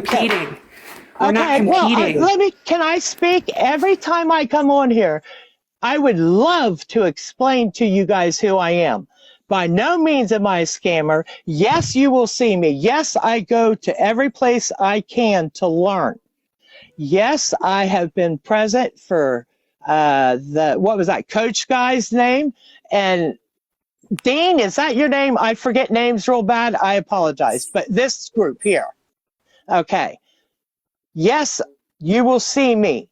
competing. We're not Okay, competing. well, can I speak? Every time I come on here, I would love to explain to you guys who I am. By no means am I a scammer. Yes, you will see me. Yes, I go to every place I can to learn. Yes, I have been present for what was that coach guy's name? And Dean, is that your name? I forget names real bad. I apologize. But this group here. Okay. Yes, you will see me.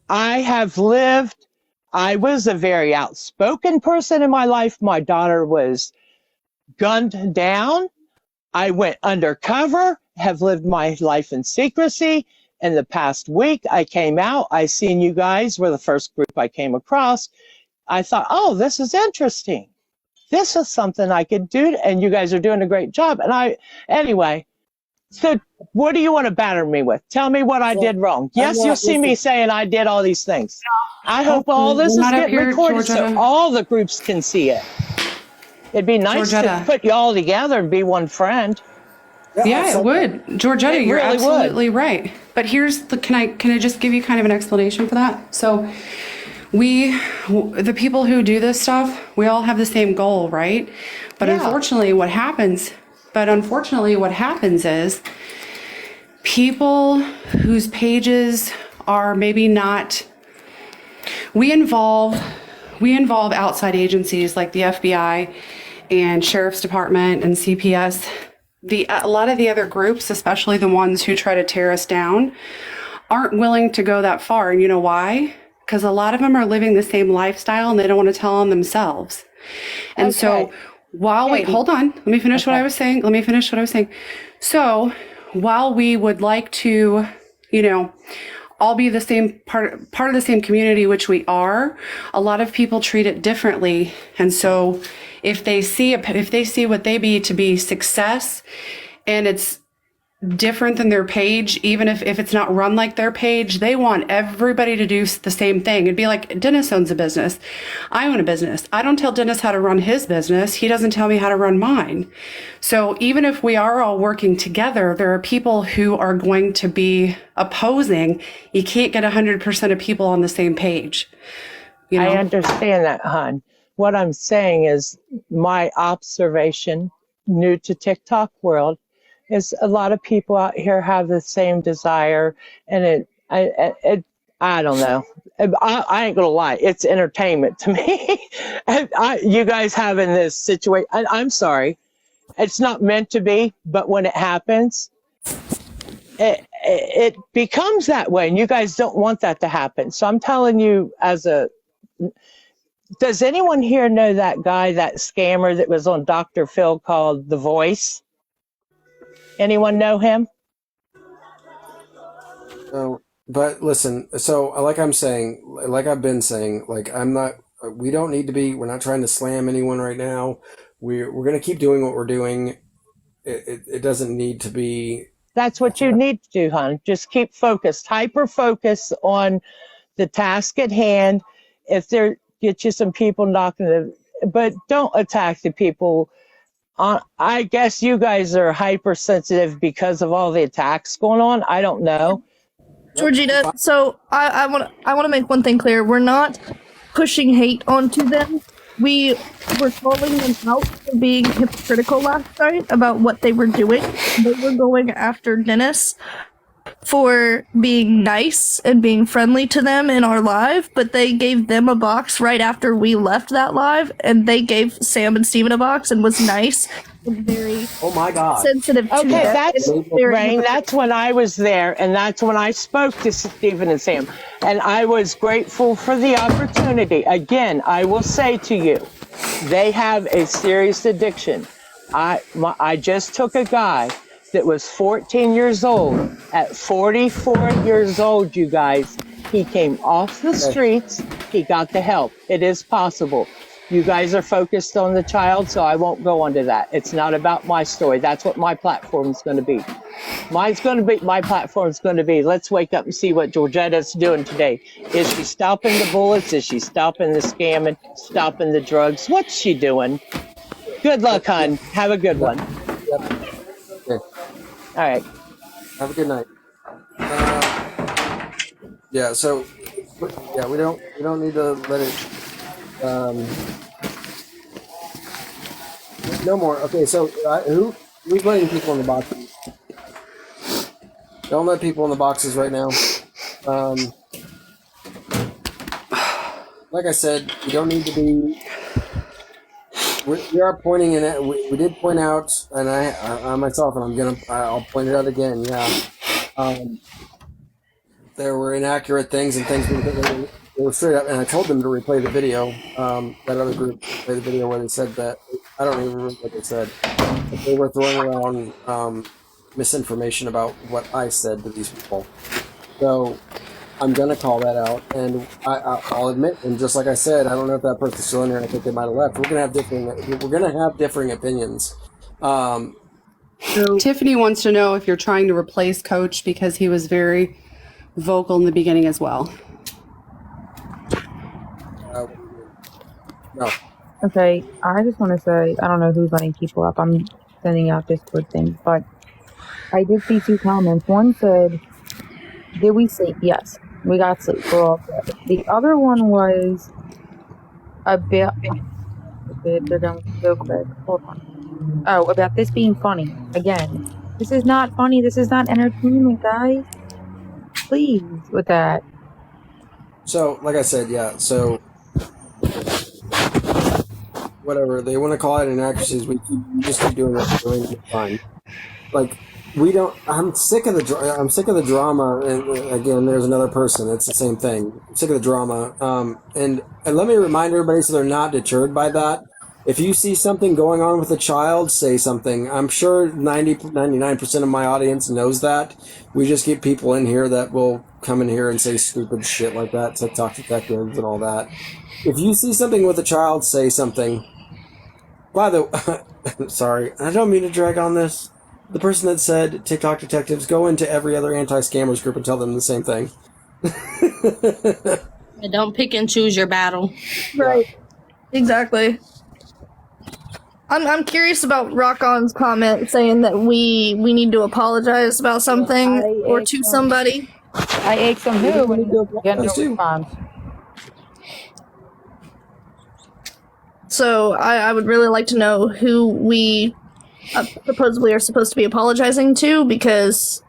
I have lived, I was a very outspoken person in my life. My daughter was gunned down. I went undercover, have lived my life in secrecy. In the past week, I came out. I seen you guys were the first group I came across. I thought, oh, this is interesting. This is something I could do. And you guys are doing a great job. And anyway, so what do you want to batter me with? Tell me what I did wrong. Yes, you'll see me saying I did all these things. I hope all this is getting recorded so all the groups can see it. It'd be nice to put you all together and be one friend. Yeah, it would. Georgetta, you're really absolutely right. But here's can I just give you kind of an explanation for that? So the people who do this stuff, we all have the same goal, right? But unfortunately what happens is people whose pages are maybe not, we involve outside agencies like the FBI and Sheriff's Department and CPS. A lot of the other groups, especially the ones who try to tear us down, aren't willing to go that far. And you know why? Because a lot of them are living the same lifestyle and they don't want to tell on themselves. And so hold on. Let me finish what I was saying. So while we would like to, all be the same part of the same community, which we are, a lot of people treat it differently. And so if they see what they be to be success and it's different than their page, even if it's not run like their page, they want everybody to do the same thing. It'd be like Dennis owns a business. I own a business. I don't tell Dennis how to run his business. He doesn't tell me how to run mine. So even if we are all working together, there are people who are going to be opposing. You can't get 100% of people on the same page. I understand that, hon. What I'm saying is my observation, new to TikTok world, is a lot of people out here have the same desire, and I don't know. I ain't gonna lie, it's entertainment to me. You guys having this situation, I'm sorry, it's not meant to be, but when it happens, it becomes that way, and you guys don't want that to happen. So I'm telling you, does anyone here know that guy, that scammer that was on Dr. Phil called The Voice? Anyone know him? No, but listen, so like I've been saying, we don't need to be, we're not trying to slam anyone right now. We're going to keep doing what we're doing. It doesn't need to be. That's what you need to do, hon. Just keep focused, hyper focus on the task at hand. If there, get you some people knocking but don't attack the people. I guess you guys are hypersensitive because of all the attacks going on. I don't know. Georgina, so I want to make one thing clear. We're not pushing hate onto them. We were calling them out for being hypocritical last night about what they were doing. They were going after Dennis for being nice and being friendly to them in our live, but they gave them a box right after we left that live, and they gave Sam and Steven a box and was nice and very sensitive to them. That's Rain. That's when I was there, and that's when I spoke to Steven and Sam, and I was grateful for the opportunity. Again, I will say to you, they have a serious addiction. I just took a guy that was 14 years old. At 44 years old, you guys, he came off the streets. He got the help. It is possible. You guys are focused on the child, so I won't go into that. It's not about my story. That's what my platform is going to be. My platform is going to be, let's wake up and see what Georgetta's doing today. Is she stopping the bullets? Is she stopping the scamming? Stopping the drugs? What's she doing? Good luck, hon. Have a good one. All right. Have a good night. Yeah. So, yeah, we don't need to let it. No more. Okay. So, who's letting people in the boxes? Don't let people in the boxes right now. Like I said, you don't need to be. We are pointing in it. We did point out, and I myself, and I'll point it out again. Yeah, there were inaccurate things and things they were straight up. And I told them to replay the video. That other group replay the video where they said that. I don't even remember what they said. But they were throwing around misinformation about what I said to these people. So I'm gonna call that out, and I'll admit, and just like I said, I don't know if that person's still in here. I think they might have left. We're gonna have differing opinions. Tiffany wants to know if you're trying to replace Coach because he was very vocal in the beginning as well. No. Okay, I just want to say, I don't know who's letting people up. I'm sending out Discord things, but I did see 2 comments. One said, did we sleep? Yes, we got sleep. We're all good. The other one was about, they're going so quick. Hold on. Oh, about this being funny. Again, this is not funny. This is not entertainment, guys. Please, with that. So, like I said, yeah. So, whatever they want to call it inaccuracies, we just keep doing what we're doing. It's fine. Like, we don't. I'm sick of the drama. And again, there's another person. It's the same thing. I'm sick of the drama. And let me remind everybody, so they're not deterred by that. If you see something going on with a child, say something. I'm sure 99% of my audience knows that. We just get people in here that will come in here and say stupid shit like that, TikTok detectives and all that. If you see something with a child, say something. By the way, sorry, I don't mean to drag on this. The person that said TikTok detectives, go into every other anti-scammers group and tell them the same thing. Don't pick and choose your battle. Right. Exactly. I'm curious about Rock On's comment saying that we need to apologize about something or to somebody. I asked them who, and get no response. So I would really like to know who we supposedly are supposed to be apologizing to, because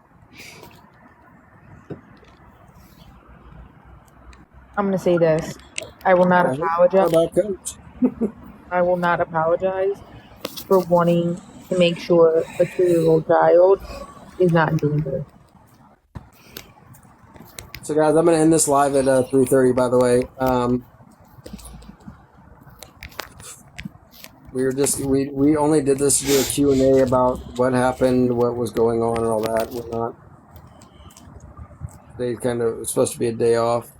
I'm going to say this. I will not apologize. About Coach. I will not apologize for wanting to make sure a 2-year-old child is not in danger. So guys, I'm going to end this live at 3:30, by the way. We only did this to do a Q&A about what happened, what was going on, and all that. We're not. It's supposed to be a day off.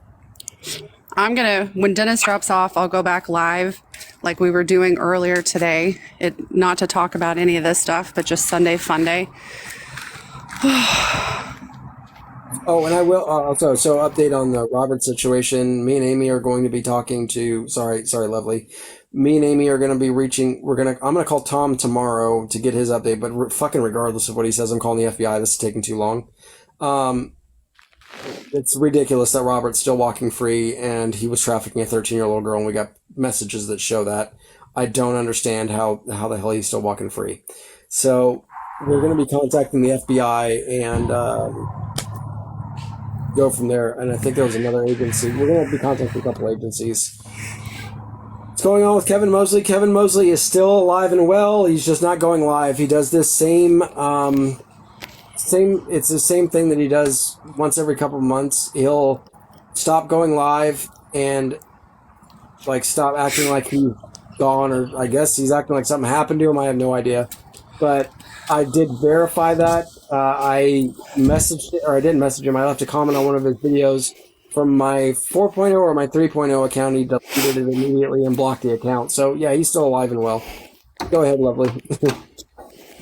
When Dennis drops off, I'll go back live like we were doing earlier today. Not to talk about any of this stuff, but just Sunday Fun Day. Oh, and I will also, so update on the Robert situation. Me and Amy are going to be talking to, sorry, Lovely. Me and Amy are going to be I'm going to call Tom tomorrow to get his update, but fucking regardless of what he says, I'm calling the FBI. This is taking too long. It's ridiculous that Robert's still walking free and he was trafficking a 13-year-old girl, and we got messages that show that. I don't understand how the hell he's still walking free. So we're going to be contacting the FBI and go from there. And I think there was another agency. We're going to be contacting a couple agencies. What's going on with Kevin Mosley? Kevin Mosley is still alive and well. He's just not going live. He does this it's the same thing that he does once every couple of months. He'll stop going live and stop acting like he's gone, or I guess he's acting like something happened to him. I have no idea. But I did verify that. I didn't message him. I left a comment on one of his videos from my 4.0 or my 3.0 account. He deleted it immediately and blocked the account. So yeah, he's still alive and well. Go ahead, Lovely.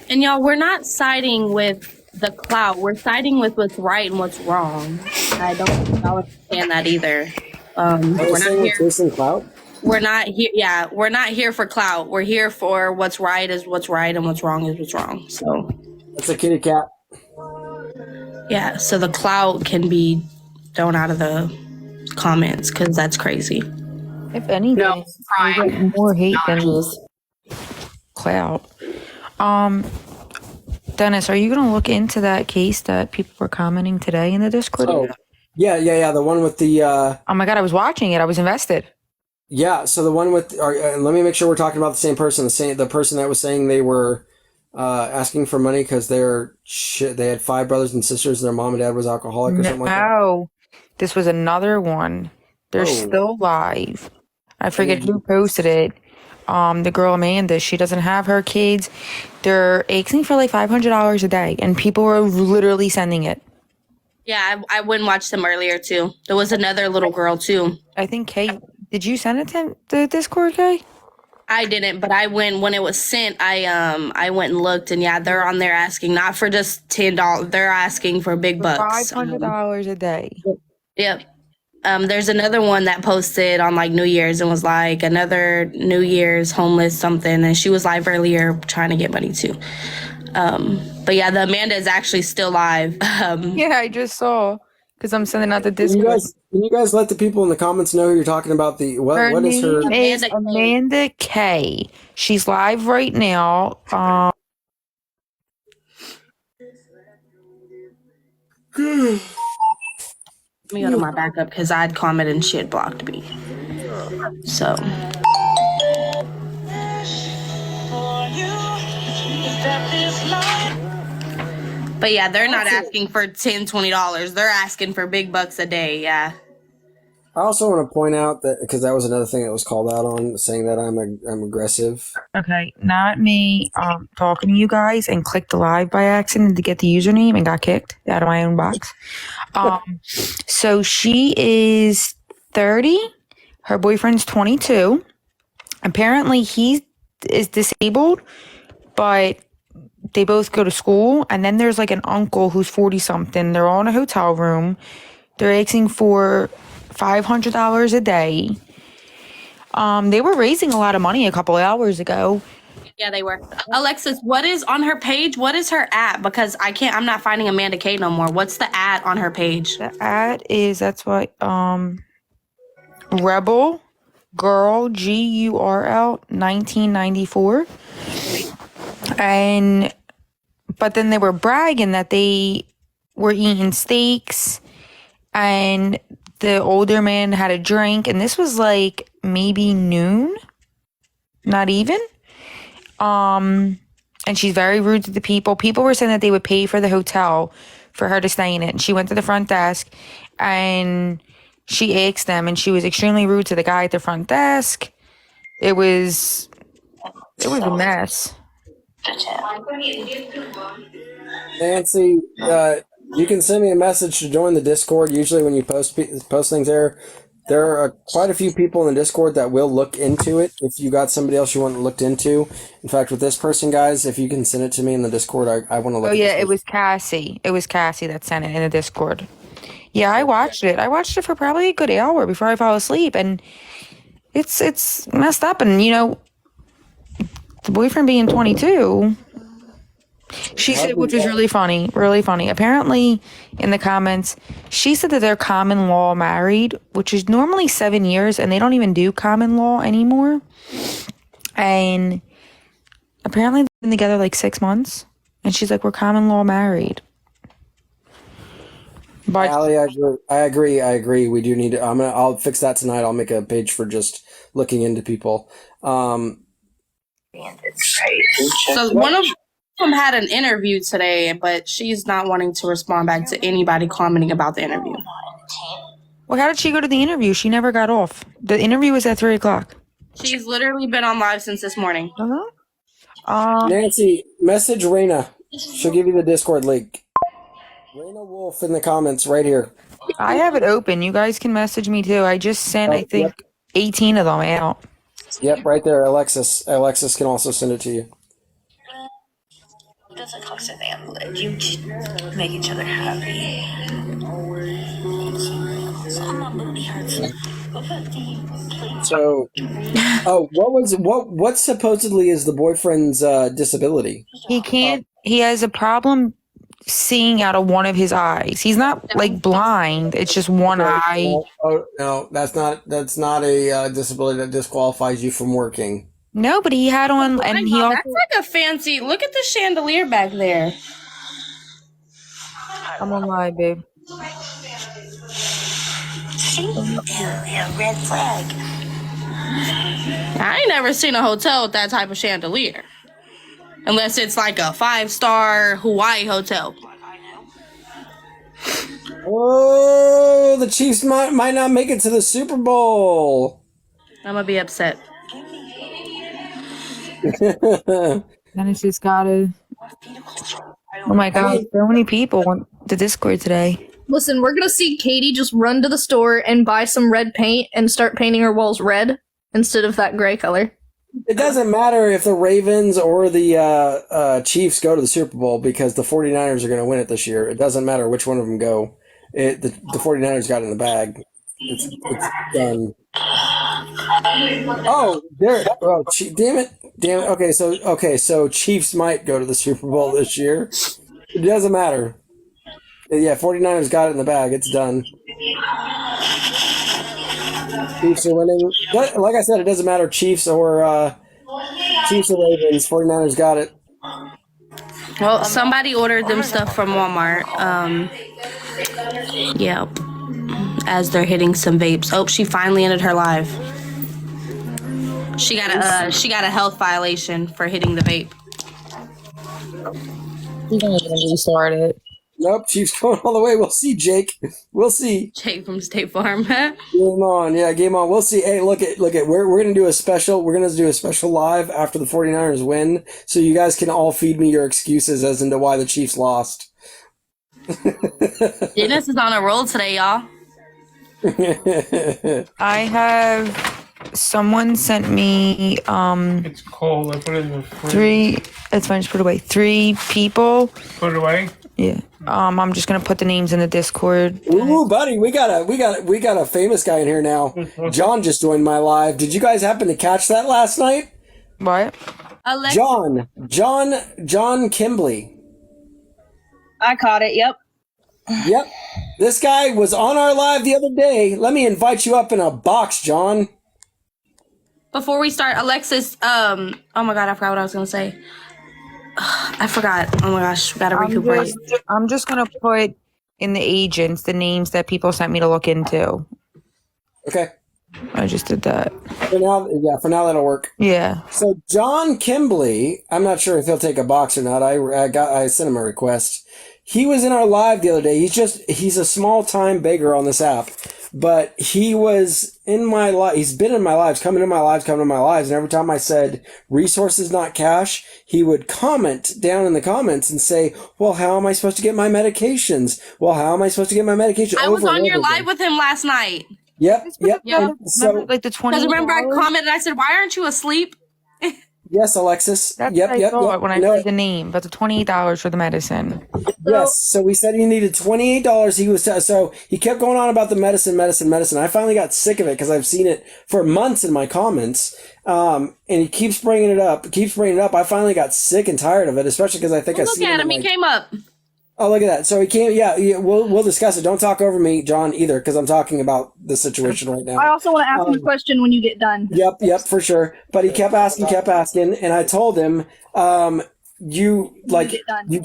And y'all, we're not siding with the clout. We're siding with what's right and what's wrong. I don't think y'all understand that either. We're not here. Clout? We're not here. Yeah, we're not here for clout. We're here for what's right is what's right and what's wrong is what's wrong. So that's a kitty cat. Yeah, so the clout can be thrown out of the comments because that's crazy. If anything, No, you Brian. get more hate than clout. Dennis, are you gonna look into that case that people were commenting today in the Discord? Oh, yeah. The one with the Oh my god, I was watching it. I was invested. yeah. So the one with let me make sure we're talking about the same person. The person that was saying they were asking for money because they had 5 brothers and sisters. And their mom and dad was alcoholic or something like that. No, this was another one. They're Oh. still live. I forget who posted it. The girl Amanda, she doesn't have her kids. They're asking for like $500 a day, and people were literally sending it. Yeah, I went and watched them earlier too. There was another little girl too. I think Kay, did you send it to the Discord, Kay? I didn't, but I went when it was sent. I went and looked, and yeah, they're on there asking not for just $10. They're asking for big bucks. $500 a day. Yep. There's another one that posted on like New Year's and was like another New Year's homeless something, and she was live earlier trying to get money too. But yeah, the Amanda is actually still live. Yeah, I just saw because I'm sending out the Can Discord. you guys let the people in the comments know who you're talking about? What is her? name is Amanda Kay. She's live right now. Let me go to my backup because I'd commented and she had blocked me. So. But yeah, they're not asking for $10, $20. They're asking for big bucks a day. Yeah. I also want to point out that because that was another thing that was called out on, saying that I'm aggressive. Okay, not me talking to you guys and clicked live by accident to get the username and got kicked out of my own box. So she is 30. Her boyfriend's 22. Apparently he is disabled, but they both go to school. And then there's like an uncle who's 40 something. They're all in a hotel room. They're asking for $500 a day. They were raising a lot of money a couple hours ago. Yeah, they were. Alexis, what is on her page? What is her at? Because I'm not finding Amanda Kay no more. What's the at on her page? The ad is, that's what, Rebel Girl, GURL, 1994. But then they were bragging that they were eating steaks and the older man had a drink, and this was like maybe noon, not even. And she's very rude to the people. People were saying that they would pay for the hotel for her to stay in it. And she went to the front desk and she asked them, and she was extremely rude to the guy at the front desk. It was a mess. Nancy, you can send me a message to join the Discord. Usually, when you post things there are quite a few people in the Discord that will look into it. If you got somebody else you want it looked into, in fact, with this person, guys, if you can send it to me in the Discord, I want to look. Oh yeah, it was Cassie. It was Cassie that sent it in the Discord. Yeah, I watched it. I watched it for probably a good hour before I fell asleep, and it's messed up. And you know, the boyfriend being 22. She said, which was really funny, really funny. Apparently, in the comments, she said that they're common law married, which is normally 7 years, and they don't even do common law anymore. And apparently, they've been together like 6 months, and she's like, "We're common law married." But Allie, I agree. We do need to. I'll fix that tonight. I'll make a page for just looking into people. So one of them had an interview today, but she's not wanting to respond back to anybody commenting about the interview. well, how did she go to the interview? She never got off. The interview was at 3:00. She's literally been on live since this morning. Nancy, message Raina. She'll give you the Discord link. Raina Wolf in the comments right here. I have it open. You guys can message me too. I just sent, I think, 18 of them out. Yep, right there. Alexis can also send it to you. Doesn't talk to them, but you make each other happy. So my booty hurts. So, what supposedly is the boyfriend's disability? He can't, he has a problem seeing out of one of his eyes. He's not like blind. It's just one eye. No, that's not a disability that disqualifies you from working. No, but he had on, and he also. That's like a fancy. Look at the chandelier back there. I'm on live, babe. See? Yeah, red flag. I ain't never seen a hotel with that type of chandelier, unless it's like a 5-star Hawaii hotel. Oh, the Chiefs might not make it to the Super Bowl. I'm gonna be upset. Dennis just gotta. Oh my god, so many people on the Discord today. Listen, we're gonna see Katie just run to the store and buy some red paint and start painting her walls red instead of that gray color. It doesn't matter if the Ravens or the Chiefs go to the Super Bowl because the 49ers are going to win it this year. It doesn't matter which one of them go. The 49ers got it in the bag. It's done. Oh, there. Oh, damn it. Okay, so Chiefs might go to the Super Bowl this year. It doesn't matter. Yeah, 49ers got it in the bag. It's done. Chiefs are winning. Like I said, it doesn't matter Chiefs or Ravens. 49ers got it. Well, somebody ordered them stuff from Walmart. Yeah. As they're hitting some vapes. Oh, she finally ended her live. She got a health violation for hitting the vape. He's gonna restart it. Nope, Chiefs going all the way. We'll see, Jake. We'll see. Jake from State Farm. Game on. Yeah, game on. We'll see. Hey, look at. We're gonna do a special. We're gonna do a special live after the 49ers win, so you guys can all feed me your excuses as into why the Chiefs lost. Dennis is on a roll today, y'all. I have someone sent me It's cold. I put it in the fridge. 3. It's fine. Just put it away. 3 people. Put it away. Yeah. I'm just gonna put the names in the Discord. Ooh, buddy, we got a famous guy in here now. John just joined my live. Did you guys happen to catch that last night? What? Alexa. John Kimbley. I caught it. Yep. Yep. This guy was on our live the other day. Let me invite you up in a box, John. Before we start, Alexis, oh my god, I forgot what I was gonna say. I forgot. Oh my gosh, we gotta recuperate. I'm just gonna put in the agents the names that people sent me to look into. Okay. I just did that. For now that'll work. Yeah. So John Kimbley, I'm not sure if he'll take a box or not. I sent him a request. He was in our live the other day. He's a small time beggar on this app, but he was in my live. He's been in my lives, coming to my lives. And every time I said resources, not cash, he would comment down in the comments and say, well, how am I supposed to get my medications? I was on your live with him last night. Yep. Yeah. So, Like the 20. Because remember I commented, I said, why aren't you asleep? yes, Alexis. That's Yep. what I thought when I said the name, but the $28 for the medicine. Yes. So we said he needed $28. So he kept going on about the medicine. I finally got sick of it because I've seen it for months in my comments. And he keeps bringing it up. I finally got sick and tired of it, especially because I think I Look see at him. He came up. Oh, look at that. So he came. Yeah, we'll discuss it. Don't talk over me, John, either, because I'm talking about the situation right now. I also want to ask him a question when you get done. Yep, for sure. But he kept asking, and I told him, you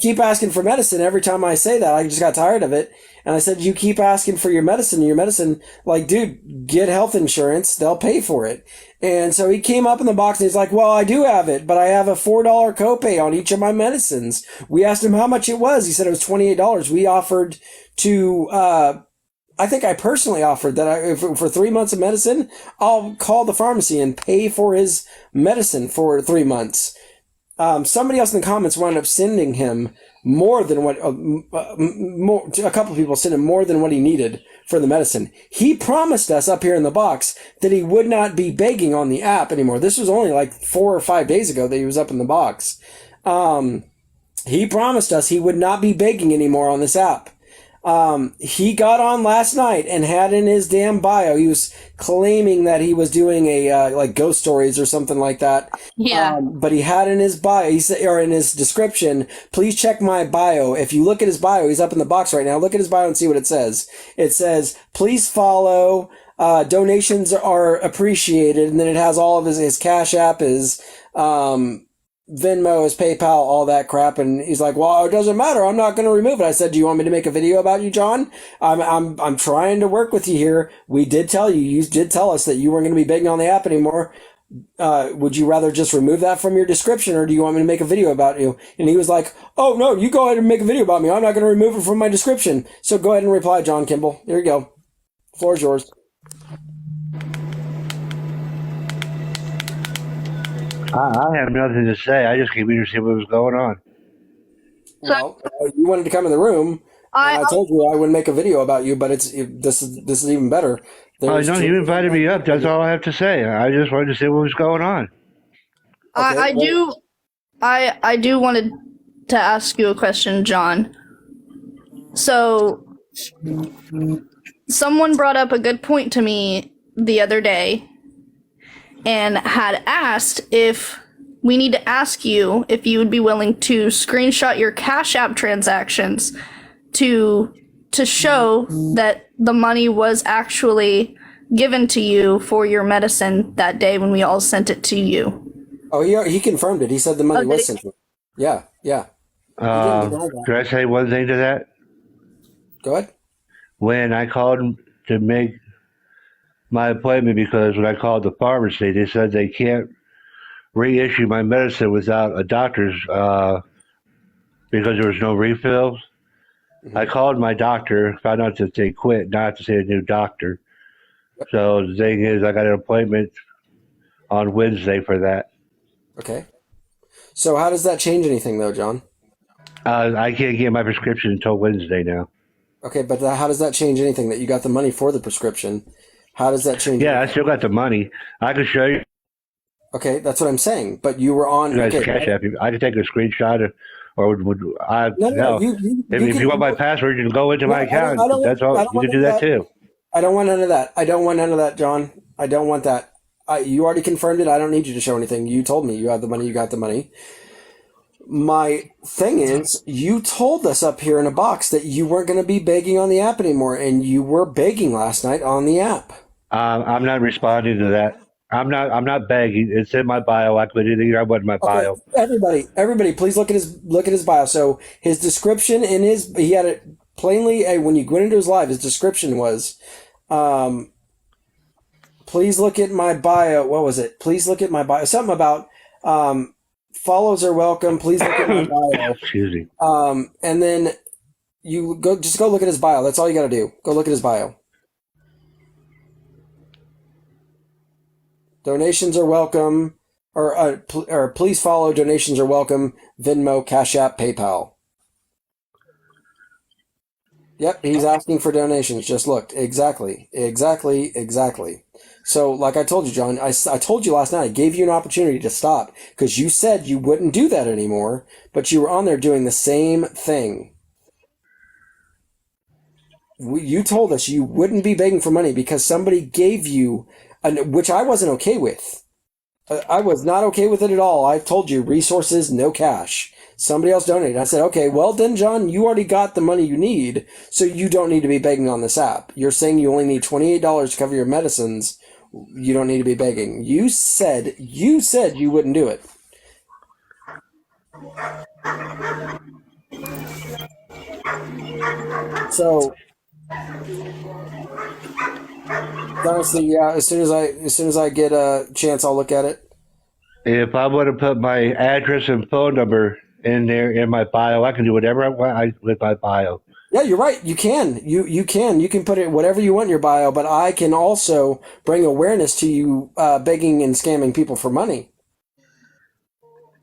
keep asking for medicine every time I say that. I just got tired of it. And I said, you keep asking for your medicine, like, dude, get health insurance. They'll pay for it. And so he came up in the box and he's like, well, I do have it, but I have a $4 copay on each of my medicines. We asked him how much it was. He said it was $28. We offered to, I think I personally offered that for 3 months of medicine, I'll call the pharmacy and pay for his medicine for 3 months. Somebody else in the comments wound up sending him more than what, a couple of people sent him more than what he needed for the medicine. He promised us up here in the box that he would not be begging on the app anymore. This was only like 4 or 5 days ago that he was up in the box. He promised us he would not be begging anymore on this app. He got on last night and had in his damn bio, he was claiming that he was doing a like ghost stories or something like that. Yeah. But he had in his bio, he said, or in his description, please check my bio. If you look at his bio, he's up in the box right now. Look at his bio and see what it says. It says, please follow. Donations are appreciated, and then it has all of his Cash App, his Venmo, his PayPal, all that crap. And he's like, well, it doesn't matter. I'm not going to remove it. I said, do you want me to make a video about you, John? I'm trying to work with you here. We did tell you, you did tell us that you weren't going to be begging on the app anymore. Would you rather just remove that from your description, or do you want me to make a video about you? And he was like, oh no, you go ahead and make a video about me. I'm not going to remove it from my description. So go ahead and reply, John Kimball. There you go. The floor is yours. I have nothing to say. I just came here to see what was going on. Well, you wanted to come in the room. And I told you I would make a video about you, but this is even better. No, you invited me up. That's all I have to say. I just wanted to see what was going on. I do wanted to ask you a question, John. So, someone brought up a good point to me the other day and had asked if we need to ask you if you would be willing to screenshot your Cash App transactions to show that the money was actually given to you for your medicine that day when we all sent it to you. Oh, he confirmed it. He said the money was sent to him. Yeah. Could I say one thing to that? Go ahead. When I called to make my appointment, because when I called the pharmacy, they said they can't reissue my medicine without a doctor's, because there was no refills. Mm-hmm. I called my doctor, found out that they quit, not to see a new doctor. Yep. So the thing is, I got an appointment on Wednesday for that. Okay. So how does that change anything, though, John? I can't get my prescription until Wednesday now. Okay, but how does that change anything that you got the money for the prescription? How does that change? Yeah, anything? I still got the money. I can show you. Okay, that's what I'm saying. But you were on. Okay, Cash App. I can take a screenshot, or would I? No. If you want my password, you can go into my account. That's all. You can do that too. I don't want none of that. I don't want none of that, John. I don't want that. You already confirmed it. I don't need you to show anything. You told me you have the money. You got the money. My thing is, you told us up here in a box that you weren't going to be begging on the app anymore, and you were begging last night on the app. I'm not responding to that. I'm not begging. It's in my bio. I could either I want in my bio. Everybody, please look at his bio. So his description he had it plainly. When you went into his live, his description was, please look at my bio. What was it? Please look at my bio. Something about follows are welcome. Please look at my bio. Excuse me. And then you go look at his bio. That's all you got to do. Go look at his bio. Donations are welcome, or please follow. Donations are welcome. Venmo, Cash App, PayPal. Yep, he's asking for donations. Just looked. Exactly. So, like I told you, John, I told you last night, I gave you an opportunity to stop because you said you wouldn't do that anymore, but you were on there doing the same thing. You told us you wouldn't be begging for money because somebody gave you, which I wasn't okay with. I was not okay with it at all. I told you, resources, no cash. Somebody else donated. I said, okay, well then, John, you already got the money you need, so you don't need to be begging on this app. You're saying you only need $28 to cover your medicines. You don't need to be begging. You said you wouldn't do it. So, honestly, yeah, as soon as I get a chance, I'll look at it. If I want to put my address and phone number in there in my bio, I can do whatever I want with my bio. Yeah, you're right. You can. You can put it whatever you want in your bio, but I can also bring awareness to you begging and scamming people for money.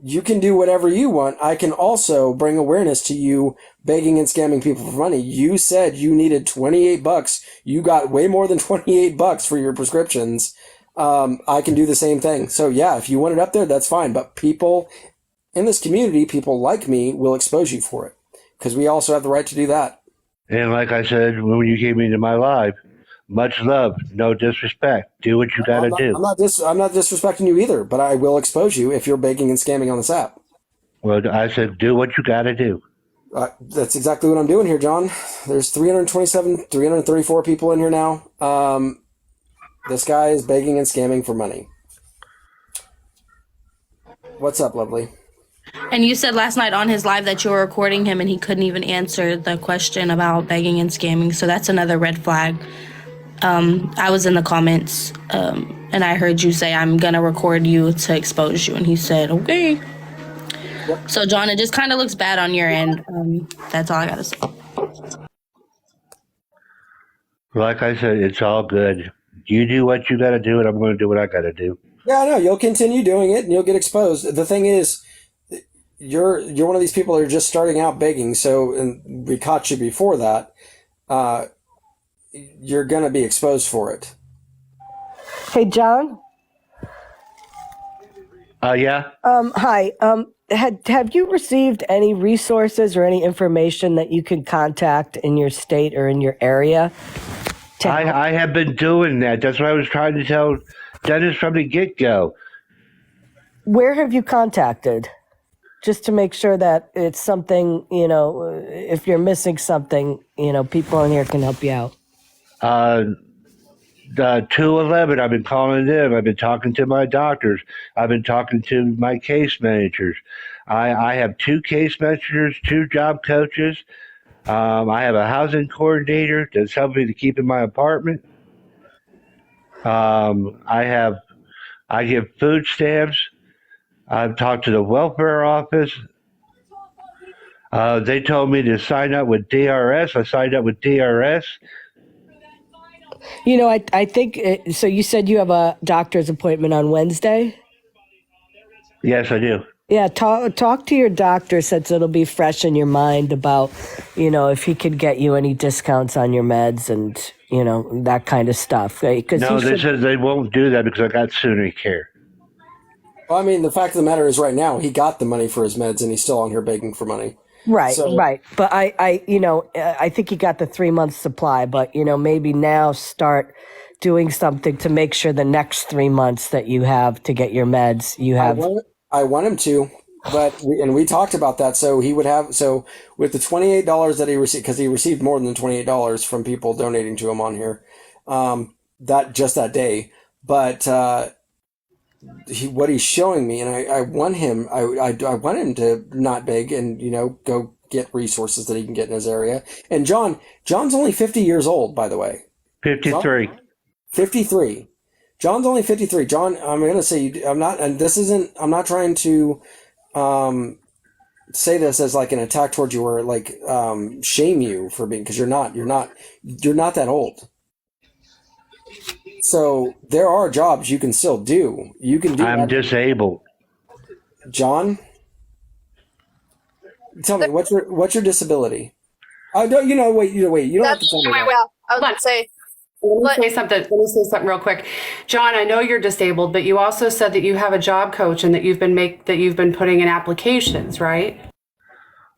You can do whatever you want. I can also bring awareness to you begging and scamming people for money. You said you needed $28. You got way more than $28 for your prescriptions. I can do the same thing. So yeah, if you want it up there, that's fine. But people in this community, people like me, will expose you for it because we also have the right to do that. And like I said when you came into my live, much love, no disrespect. Do what you got to do. I'm not disrespecting you either, but I will expose you if you're begging and scamming on this app. Well, I said do what you got to do. That's exactly what I'm doing here, John. There's 334 people in here now. This guy is begging and scamming for money. What's up, lovely? And you said last night on his live that you were recording him and he couldn't even answer the question about begging and scamming. So that's another red flag. I was in the comments and I heard you say, I'm going to record you to expose you. And he said, okay. Yep. So, John, it just kind of looks bad on your end. That's all I got to say. Like I said, it's all good. You do what you got to do, and I'm going to do what I got to do. Yeah, I know. You'll continue doing it, and you'll get exposed. The thing is, you're one of these people that are just starting out begging. So, and we caught you before that. You're going to be exposed for it. Hey, John. Yeah. Hi. Have you received any resources or any information that you can contact in your state or in your area? I have been doing that. That's what I was trying to tell Dennis from the get-go. Where have you contacted? Just to make sure that it's something, if you're missing something, people in here can help you out. The 211, I've been calling them. I've been talking to my doctors. I've been talking to my case managers. I have 2 case managers, 2 job coaches. I have a housing coordinator that's helping me to keep in my apartment. I give food stamps. I've talked to the welfare office. They told me to sign up with DRS. I signed up with DRS. I think, so you said you have a doctor's appointment on Wednesday? Yes, I do. Yeah, talk to your doctor since it'll be fresh in your mind about, if he could get you any discounts on your meds and, that kind of stuff. Right? No, they said they won't do that because I got Sooner Care. Well, I mean, the fact of the matter is right now he got the money for his meds and he's still on here begging for money. Right, right. But I think he got the 3-month supply, but, maybe now start doing something to make sure the next 3 months that you have to get your meds, you have. I want him to, but we talked about that. So he would have, so with the $28 that he received, because he received more than $28 from people donating to him on here, that day. But, what he's showing me, and I want him, I want him to not beg and, go get resources that he can get in his area. And John's only 50 years old, by the way. 53. 53. John's only 53. John, I'm going to say, I'm not trying to, say this as like an attack towards you or like, shame you for being, because you're not that old. So there are jobs you can still do. You can do. I'm disabled. John, tell me what's your disability? Oh, don't wait. You don't have to tell me that. I was going to say. Let me say something real quick. John, I know you're disabled, but you also said that you have a job coach and that you've been putting in applications, right?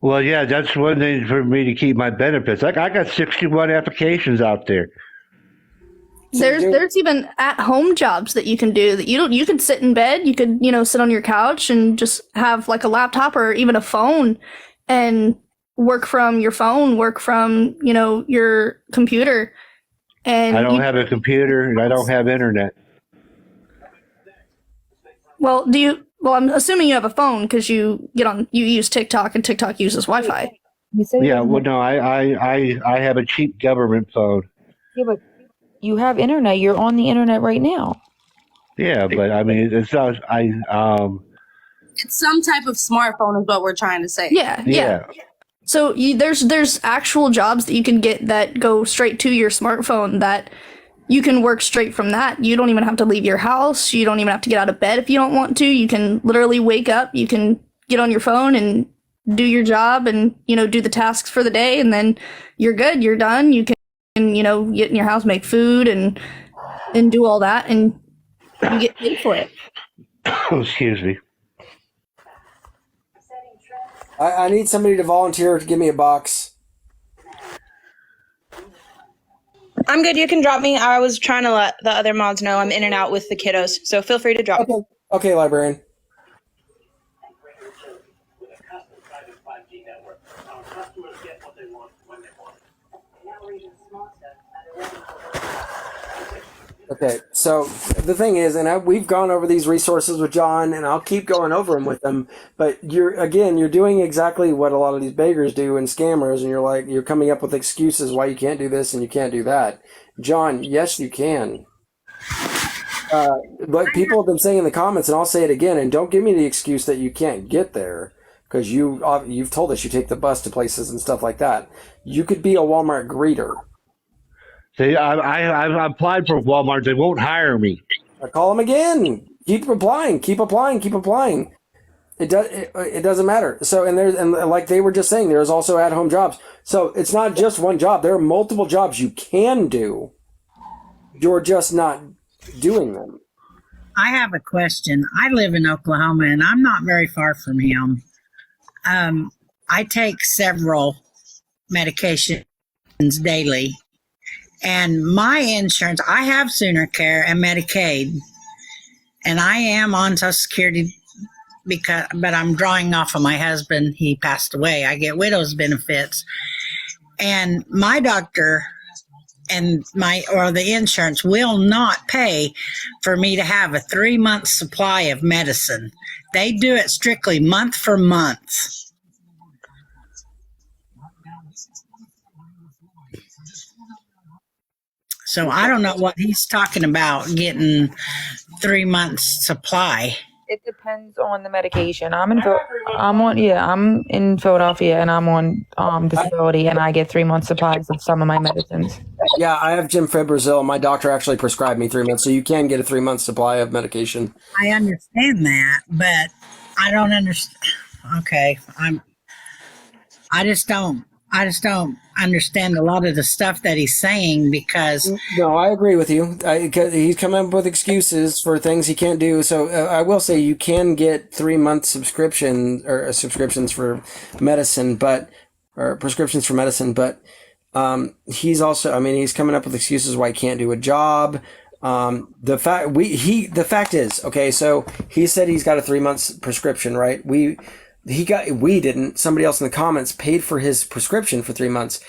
Well, yeah, that's one thing for me to keep my benefits. I got 61 applications out there. There's even at-home jobs that you can do that you can sit in bed, you could, sit on your couch and just have like a laptop or even a phone and work from your phone, work from, your computer. And I don't have a computer and I don't have internet. Well, I'm assuming you have a phone because you use TikTok and TikTok uses Wi-Fi. Yeah, well, no, I have a cheap government phone. Yeah, but you have internet. You're on the internet right now. Yeah, but I mean, it's not. It's some type of smartphone is what we're trying to say. Yeah. So there's actual jobs that you can get that go straight to your smartphone that you can work straight from that. You don't even have to leave your house. You don't even have to get out of bed if you don't want to. You can literally wake up. You can get on your phone and do your job and, do the tasks for the day. And then you're good. You're done. You can, get in your house, make food and do all that. And you get paid for it. Excuse me. I need somebody to volunteer to give me a box. I'm good. You can drop me. I was trying to let the other mods know I'm in and out with the kiddos, so feel free to drop. Okay. Okay, librarian. Okay, so the thing is, and we've gone over these resources with John, and I'll keep going over them with them. But you're doing exactly what a lot of these beggars do and scammers, and you're coming up with excuses why you can't do this and you can't do that. John, yes, you can. But people have been saying in the comments, and I'll say it again, and don't give me the excuse that you can't get there, because you've told us you take the bus to places and stuff like that. You could be a Walmart greeter. See, I applied for Walmart. They won't hire me. I call them again. Keep applying. Keep applying. Keep applying. It doesn't matter. So and like they were just saying, there's also at-home jobs. So it's not just one job. There are multiple jobs you can do. You're just not doing them. I have a question. I live in Oklahoma, and I'm not very far from him. I take several medications daily. And my insurance, I have Sooner Care and Medicaid, and I am on Social Security but I'm drawing off of my husband. He passed away. I get widow's benefits, and my doctor and the insurance will not pay for me to have a 3-month supply of medicine. They do it strictly month for month. So I don't know what he's talking about getting 3 months supply. It depends on the medication. I'm in Philadelphia, and I'm on disability, and I get 3 months supplies of some of my medicines. Yeah, I have Jim Fibrazil. My doctor actually prescribed me 3 months, so you can get a 3-month supply of medication. I understand that, but I don't understand. Okay, I just don't understand a lot of the stuff that he's saying, because no, I agree with you. He's coming up with excuses for things he can't do. So I will say you can get 3-month subscriptions for medicine, or prescriptions for medicine. But he's also, he's coming up with excuses why he can't do a job. The fact is, okay, so he said he's got a 3-month prescription, right? Somebody else in the comments paid for his prescription for 3 months,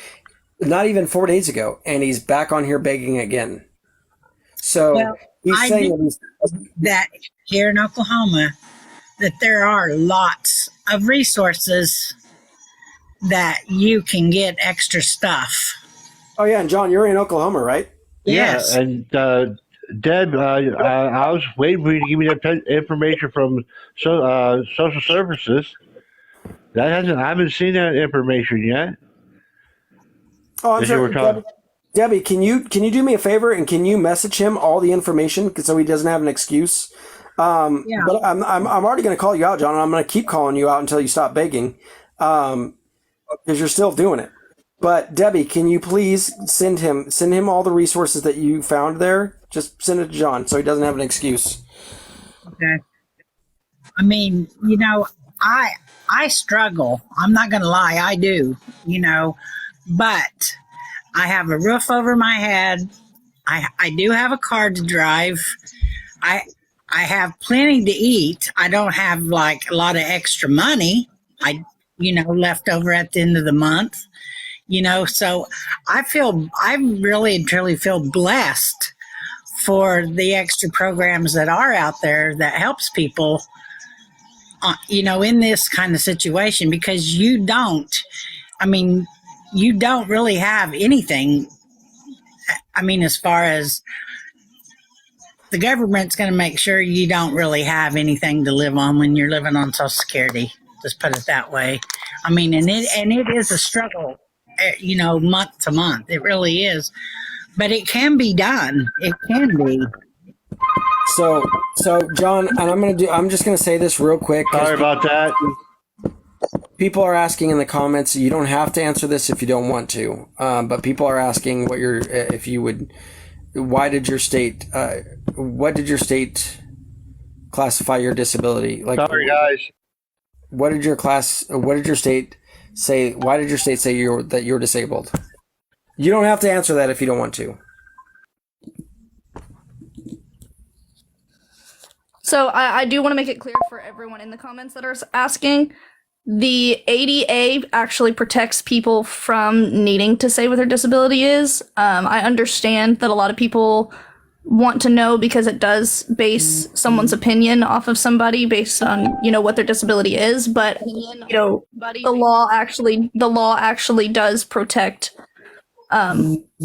not even 4 days ago, and he's back on here begging again. So he's saying that here in Oklahoma, that there are lots of resources that you can get extra stuff. Oh yeah, and John, you're in Oklahoma, right? Yes. Yeah, and Deb, I was waiting for you to give me that information from social services. I haven't seen that information yet. Oh, I'm sorry, Debbie. Can you do me a favor, and can you message him all the information so he doesn't have an excuse? Yeah. But I'm already going to call you out, John, and I'm going to keep calling you out until you stop begging, because you're still doing it. But Debbie, can you please send him all the resources that you found there? Just send it to John so he doesn't have an excuse. Okay. I struggle. I'm not going to lie. I do, but I have a roof over my head. I do have a car to drive. I have plenty to eat. I don't have like a lot of extra money. Left over at the end of the month, so I really and truly feel blessed for the extra programs that are out there that helps people, in this kind of situation, because you don't really have anything. As far as the government's going to make sure you don't really have anything to live on when you're living on Social Security. Just put it that way. And it is a struggle, month to month. It really is, but it can be done. It can be. So John, and I'm just gonna say this real quick. Sorry about that. People are asking in the comments. You don't have to answer this if you don't want to, but people are asking what did your state classify your disability? Like, sorry guys. What did your state say? Why did your state say that you're disabled? You don't have to answer that if you don't want to. So I do want to make it clear for everyone in the comments that are asking. The ADA actually protects people from needing to say what their disability is. I understand that a lot of people want to know because it does base someone's opinion off of somebody based on, what their disability is. But, the law actually does protect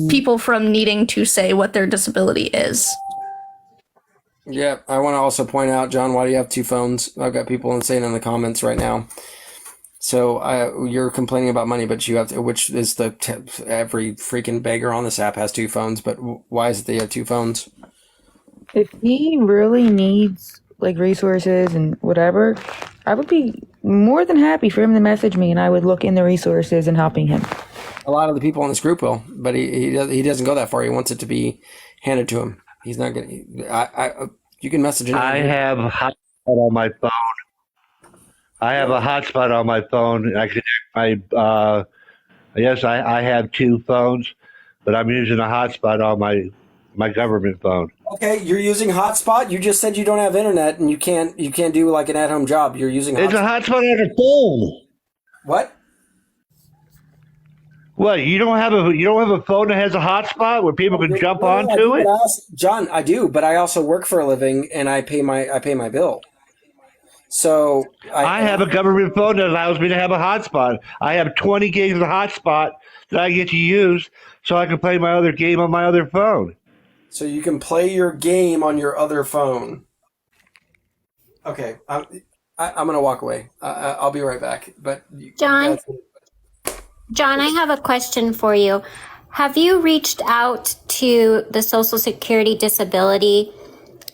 people from needing to say what their disability is. Yeah, I want to also point out, John, why do you have 2 phones? I've got people saying in the comments right now. So you're complaining about money, but you have to, which is every freaking beggar on this app has 2 phones. But why is it that you have 2 phones? If he really needs like resources and whatever, I would be more than happy for him to message me, and I would look in the resources and helping him. A lot of the people in this group will, but he doesn't go that far. He wants it to be handed to him. He's not gonna. You can message him. I have a hotspot on my phone. I have a hotspot on my phone. I connect my. Yes, I have 2 phones, but I'm using a hotspot on my government phone. Okay, you're using hotspot. You just said you don't have internet and you can't do like an at-home job. You're using. It's a hotspot on a phone. What? What, you don't have a phone that has a hotspot where people can jump onto it? John, I do, but I also work for a living and I pay my bill. So I have a government phone that allows me to have a hotspot. I have 20 gigs of hotspot that I get to use so I can play my other game on my other phone. So you can play your game on your other phone. Okay, I'm gonna walk away. I'll be right back. But John, I have a question for you. Have you reached out to the Social Security Disability?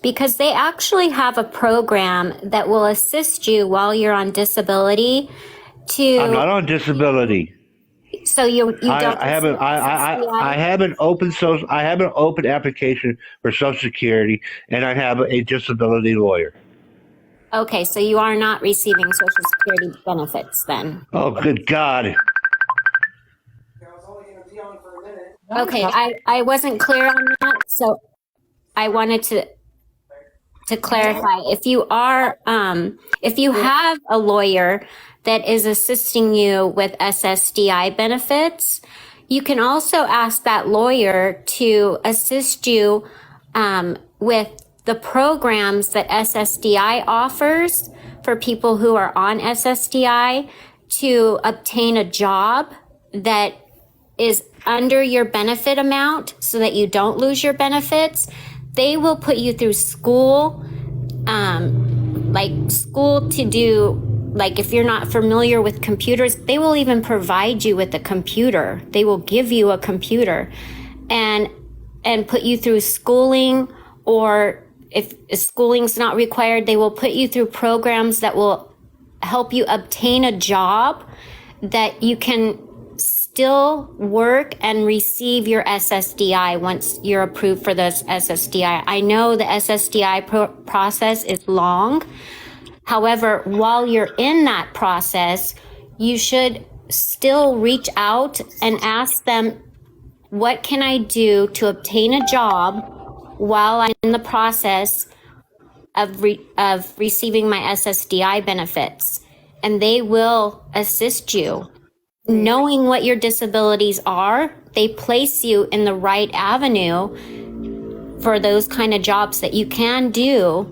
Because they actually have a program that will assist you while you're on disability. I'm not on disability. So you don't. I have an open application for Social Security, and I have a disability lawyer. Okay, so you are not receiving Social Security benefits then. Oh, good God. Okay, I wasn't clear on that, so I wanted to clarify. If you are, if you have a lawyer that is assisting you with SSDI benefits, you can also ask that lawyer to assist you with the programs that SSDI offers for people who are on SSDI to obtain a job that is under your benefit amount so that you don't lose your benefits. They will put you through school, to do, like if you're not familiar with computers, they will even provide you with a computer. They will give you a computer and put you through schooling, or if schooling's not required, they will put you through programs that will help you obtain a job that you can still work and receive your SSDI once you're approved for this SSDI. I know the SSDI process is long. However, while you're in that process, you should still reach out and ask them, what can I do to obtain a job while I'm in the process of receiving my SSDI benefits? And they will assist you. Knowing what your disabilities are, they place you in the right avenue for those kind of jobs that you can do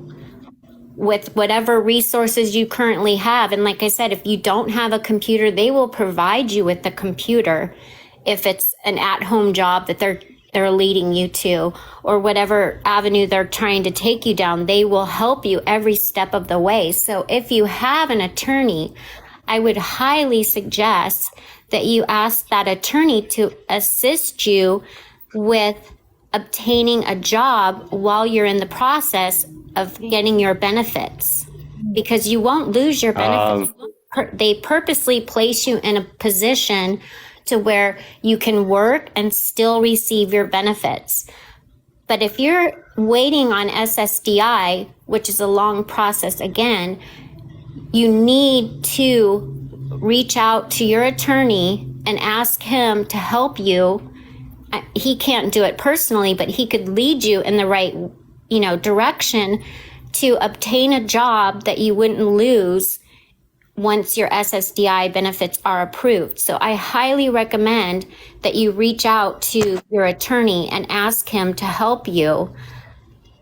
with whatever resources you currently have. And like I said, if you don't have a computer, they will provide you with the computer if it's an at-home job that they're leading you to, or whatever avenue they're trying to take you down. They will help you every step of the way. So if you have an attorney, I would highly suggest that you ask that attorney to assist you with obtaining a job while you're in the process of getting your benefits, because you won't lose your benefits. They purposely place you in a position to where you can work and still receive your benefits. But if you're waiting on SSDI, which is a long process again, you need to reach out to your attorney and ask him to help you. He can't do it personally, but he could lead you in the right, direction to obtain a job that you wouldn't lose once your SSDI benefits are approved. So I highly recommend that you reach out to your attorney and ask him to help you,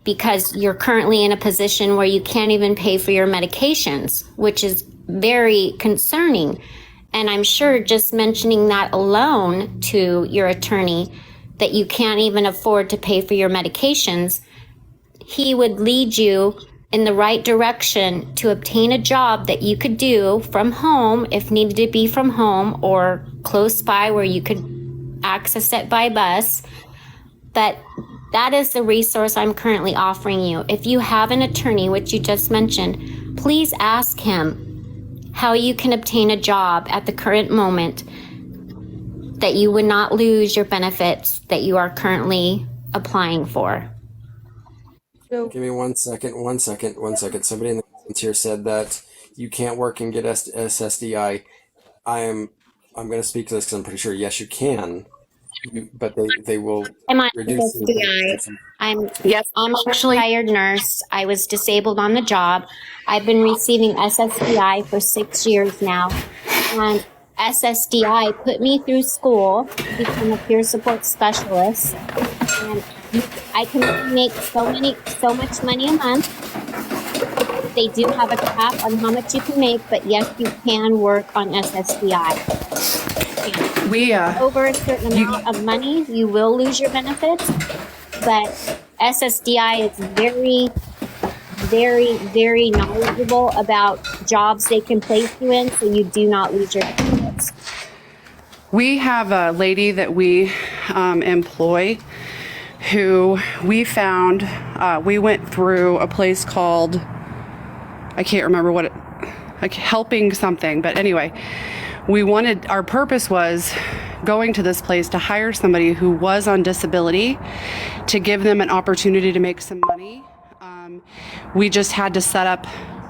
because you're currently in a position where you can't even pay for your medications, which is very concerning. And I'm sure just mentioning that alone to your attorney, that you can't even afford to pay for your medications, he would lead you in the right direction to obtain a job that you could do from home, if needed to be from home or close by where you could access it by bus. But that is the resource I'm currently offering you. If you have an attorney, which you just mentioned, please ask him how you can obtain a job at the current moment that you would not lose your benefits that you are currently applying for. Give me 1 second. Somebody in the comments here said that you can't work and get SSDI. I'm going to speak to this because I'm pretty sure, yes, you can. But they will I'm on reduce SSDI. I'm actually a hired nurse. I was disabled on the job. I've been receiving SSDI for 6 years now. And SSDI put me through school to become a peer support specialist. And I can make so much money a month. They do have a cap on how much you can make, but yes, you can work on SSDI. Over a certain amount of money, you will lose your benefits, but SSDI is very, very, very knowledgeable about jobs they can place you in, so you do not lose your benefits. We have a lady that we employ who we found, we went through a place called, I can't remember what it, like helping something, but anyway, our purpose was going to this place to hire somebody who was on disability to give them an opportunity to make some money. We just had to set up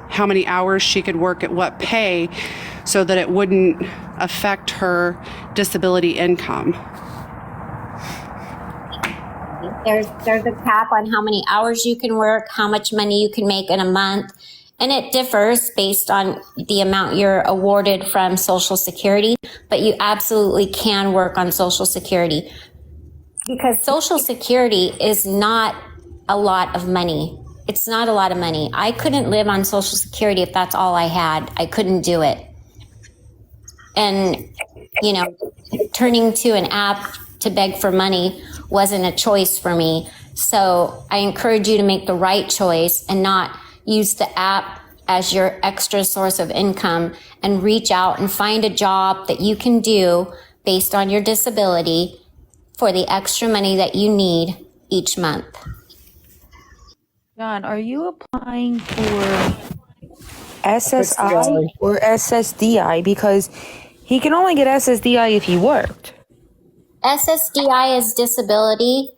how many hours she could work at what pay so that it wouldn't affect her disability income. There's a cap on how many hours you can work, how much money you can make in a month, and it differs based on the amount you're awarded from Social Security, but you absolutely can work on Social Security because Social Security is not a lot of money. It's not a lot of money. I couldn't live on Social Security if that's all I had. I couldn't do it. And, turning to an app to beg for money wasn't a choice for me. So I encourage you to make the right choice and not use the app as your extra source of income, and reach out and find a job that you can do based on your disability for the extra money that you need each month. John, are you applying for SSI or SSDI? Because he can only get SSDI if he worked. SSDI is disability.